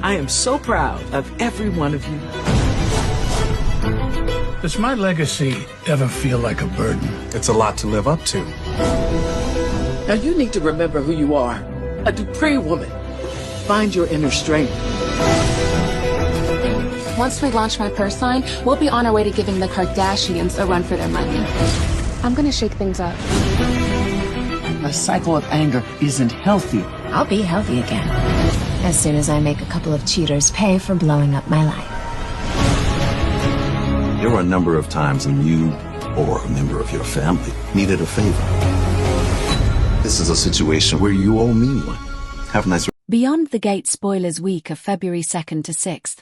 I am so proud of every one of you. Does my legacy ever feel like a burden? It's a lot to live up to. Now you need to remember who you are. A Dupree woman. Find your inner strength. Once we launch my purse line, we'll be on our way to giving the Kardashians a run for their money. I'm gonna shake things up. A cycle of anger isn't healthy. I'll be healthy again, as soon as I make a couple of cheaters pay for blowing up my life. There were a number of times when you, or a member of your family, needed a favor. This is a situation where you owe me one. Have a nice... Beyond the Gate spoilers week of February 2nd to 6th.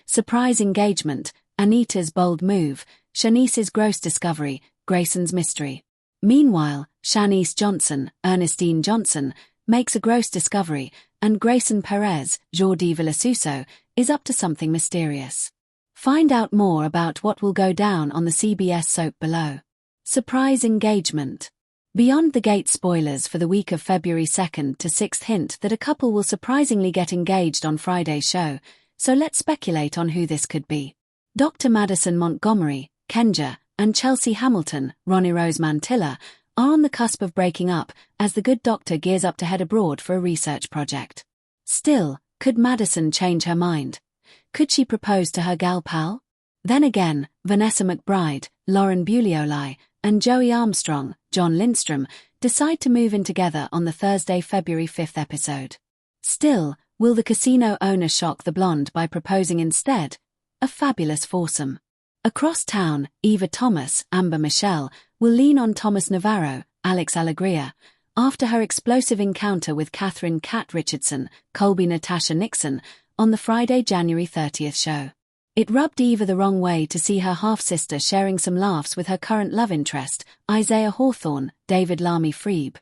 Surprise engagement, Anita's bold move, Shanice's gross discovery, Grayson's mystery. Meanwhile, Shanice Johnson, Ernestine Johnson, makes a gross discovery, and Grayson Perez, Jordi Villasuso, is up to something mysterious. Find out more about what will go down on the CBS soap below. Surprise engagement. Beyond the Gate spoilers for the week of February 2nd to 6th hint that a couple will surprisingly get engaged on Friday's show, so let's speculate on who this could be. Dr. Madison Montgomery, Kenja, and Chelsea Hamilton, Ronnie Rose Mantilla, are on the cusp of breaking up as the good doctor gears up to head abroad for a research project. Still, could Madison change her mind? Could she propose to her gal pal? Then again, Vanessa McBride, Lauren Buglioli, and Joey Armstrong, John Lindstrom, decide to move in together on the Thursday, February 5th episode. Still, will the casino owner shock the blonde by proposing instead? A fabulous foursome. Across town, Eva Thomas, Amber Michelle, will lean on Thomas Navarro, Alex Alegria, after her explosive encounter with Catherine Cat Richardson, Colby Natasha Nixon, on the Friday, January 30th show. It rubbed Eva the wrong way to see her half-sister sharing some laughs with her current love interest, Isaiah Hawthorne, David Lamy Freeb.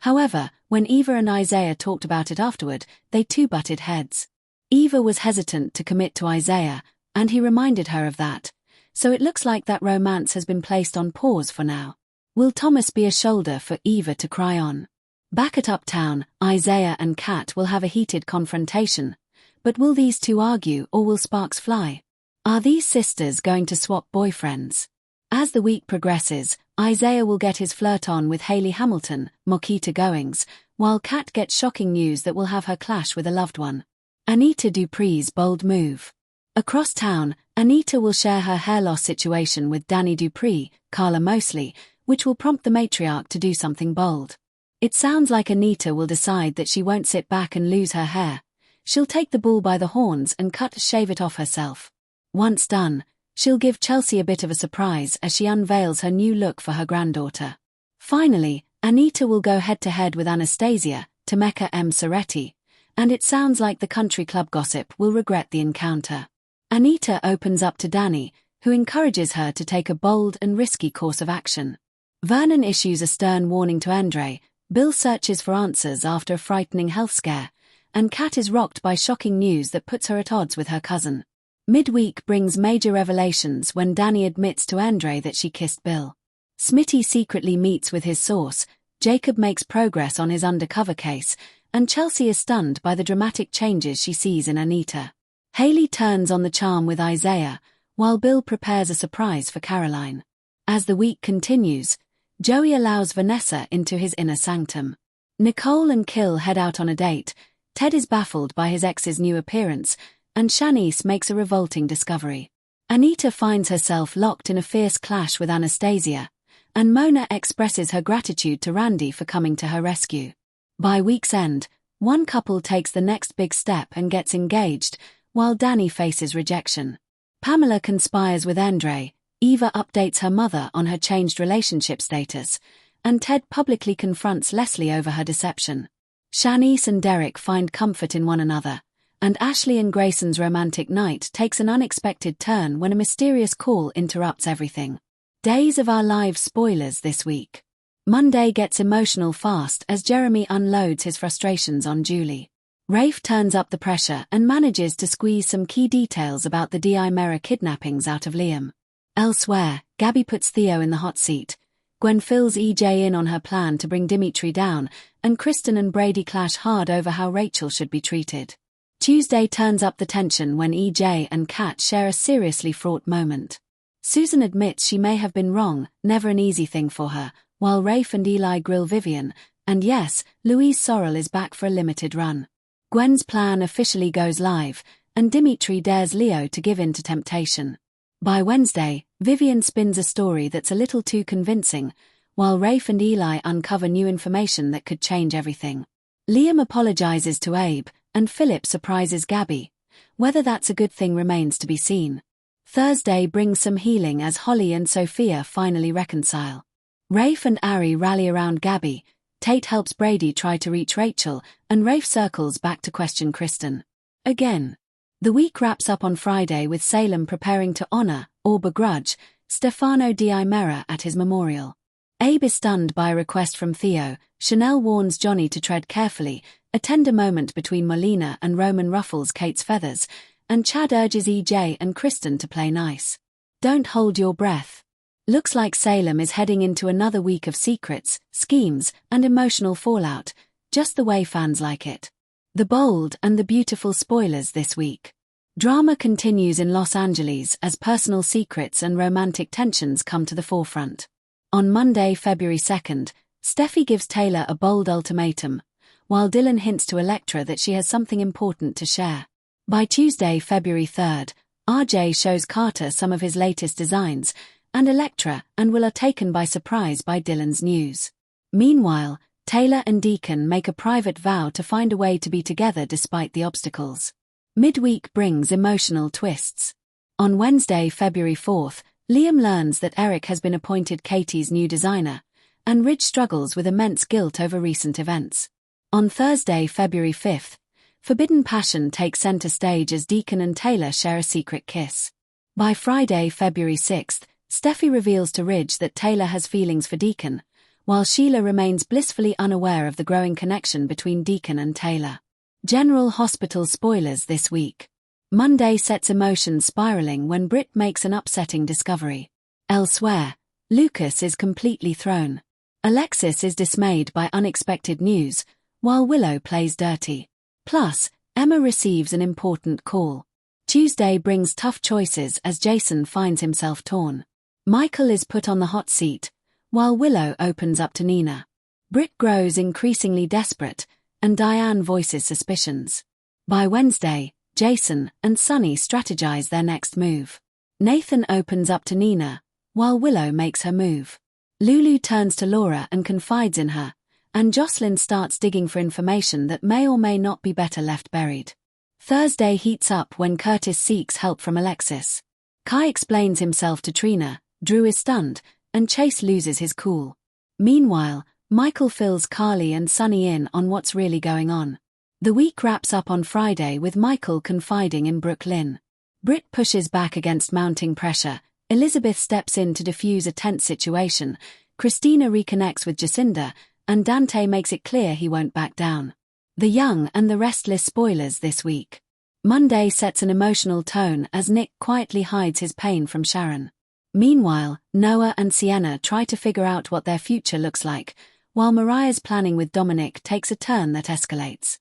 However, when Eva and Isaiah talked about it afterward, they too butted heads. Eva was hesitant to commit to Isaiah, and he reminded her of that. So it looks like that romance has been placed on pause for now. Will Thomas be a shoulder for Eva to cry on? Back at Uptown, Isaiah and Kat will have a heated confrontation. But will these two argue or will sparks fly? Are these sisters going to swap boyfriends? As the week progresses, Isaiah will get his flirt on with Hayley Hamilton, Mokita Goings, while Kat gets shocking news that will have her clash with a loved one. Anita Dupree's bold move. Across town, Anita will share her hair loss situation with Daphnee Duplaix, Karla Mosley, which will prompt the matriarch to do something bold. It sounds like Anita will decide that she won't sit back and lose her hair. She'll take the bull by the horns and shave it off herself. Once done, she'll give Chelsea a bit of a surprise as she unveils her new look for her granddaughter. Finally, Anita will go head-to-head with Anastasia, Tameka M. Soretti, and it sounds like the country club gossip will regret the encounter. Anita opens up to Daphnee, who encourages her to take a bold and risky course of action. Vernon issues a stern warning to Andre, Bill searches for answers after a frightening health scare, and Kat is rocked by shocking news that puts her at odds with her cousin. Midweek brings major revelations when Daphnee admits to Andre that she kissed Bill. Smitty secretly meets with his source, Jacob makes progress on his undercover case, and Chelsea is stunned by the dramatic changes she sees in Anita. Hayley turns on the charm with Isaiah, while Bill prepares a surprise for Caroline. As the week continues, Joey allows Vanessa into his inner sanctum. Nicole and Kill head out on a date, Ted is baffled by his ex's new appearance, and Shanice makes a revolting discovery. Anita finds herself locked in a fierce clash with Anastasia, and Mona expresses her gratitude to Randy for coming to her rescue. By week's end, one couple takes the next big step and gets engaged, while Daphnee faces rejection. Pamela conspires with Andre, Eva updates her mother on her changed relationship status, and Ted publicly confronts Leslie over her deception. Shanice and Derek find comfort in one another, and Ashley and Grayson's romantic night takes an unexpected turn when a mysterious call interrupts everything. Days of Our Lives spoilers this week. Monday gets emotional fast as Jeremy unloads his frustrations on Julie. Rafe turns up the pressure and manages to squeeze some key details about the D.I. Mera kidnappings out of Liam. Elsewhere, Gabby puts Theo in the hot seat. Gwen fills EJ in on her plan to bring Dimitri down, and Kristen and Brady clash hard over how Rachel should be treated. Tuesday turns up the tension when EJ and Kat share a seriously fraught moment. Susan admits she may have been wrong, never an easy thing for her, while Rafe and Eli grill Vivian, and yes, Louise Sorrell is back for a limited run. Gwen's plan officially goes live, and Dimitri dares Leo to give in to temptation. By Wednesday, Vivian spins a story that's a little too convincing, while Rafe and Eli uncover new information that could change everything. Liam apologizes to Abe, and Philip surprises Gabby. Whether that's a good thing remains to be seen. Thursday brings some healing as Holly and Sophia finally reconcile. Rafe and Ari rally around Gabby, Tate helps Brady try to reach Rachel, and Rafe circles back to question Kristen. Again. The week wraps up on Friday with Salem preparing to honor, or begrudge, Stefano di Imera at his memorial. Abe is stunned by a request from Theo, Chanel warns Johnny to tread carefully, a tender moment between Molina and Roman ruffles Kate's feathers, and Chad urges EJ and Kristen to play nice. Don't hold your breath. Looks like Salem is heading into another week of secrets, schemes, and emotional fallout, just the way fans like it. The bold and the beautiful spoilers this week. Drama continues in Los Angeles as personal secrets and romantic tensions come to the forefront. On Monday, February 2nd, Steffi gives Taylor a bold ultimatum, while Dylan hints to Elektra that she has something important to share. By Tuesday, February 3rd, RJ shows Carter some of his latest designs, and Elektra and Will are taken by surprise by Dylan's news. Meanwhile, Taylor and Deacon make a private vow to find a way to be together despite the obstacles. Midweek brings emotional twists. On Wednesday, February 4th, Liam learns that Eric has been appointed Katie's new designer, and Ridge struggles with immense guilt over recent events. On Thursday, February 5th, Forbidden Passion takes center stage as Deacon and Taylor share a secret kiss. By Friday, February 6th, Steffi reveals to Ridge that Taylor has feelings for Deacon, while Sheila remains blissfully unaware of the growing connection between Deacon and Taylor. General Hospital spoilers this week. Monday sets emotions spiraling when Britt makes an upsetting discovery. Elsewhere, Lucas is completely thrown. Alexis is dismayed by unexpected news, while Willow plays dirty. Plus, Emma receives an important call. Tuesday brings tough choices as Jason finds himself torn. Michael is put on the hot seat, while Willow opens up to Nina. Britt grows increasingly desperate, and Diane voices suspicions. By Wednesday, Jason and Sunny strategize their next move. Nathan opens up to Nina, while Willow makes her move. Lulu turns to Laura and confides in her, and Jocelyn starts digging for information that may or may not be better left buried. Thursday heats up when Curtis seeks help from Alexis. Kai explains himself to Trina, Drew is stunned, and Chase loses his cool. Meanwhile, Michael fills Carly and Sunny in on what's really going on. The week wraps up on Friday with Michael confiding in Brooklyn. Britt pushes back against mounting pressure, Elizabeth steps in to defuse a tense situation, Christina reconnects with Jacinda, and Dante makes it clear he won't back down. The Young and the Restless spoilers this week. Monday sets an emotional tone as Nick quietly hides his pain from Sharon. Meanwhile, Noah and Sienna try to figure out what their future looks like, while Mariah's planning with Dominic takes a turn that escalates.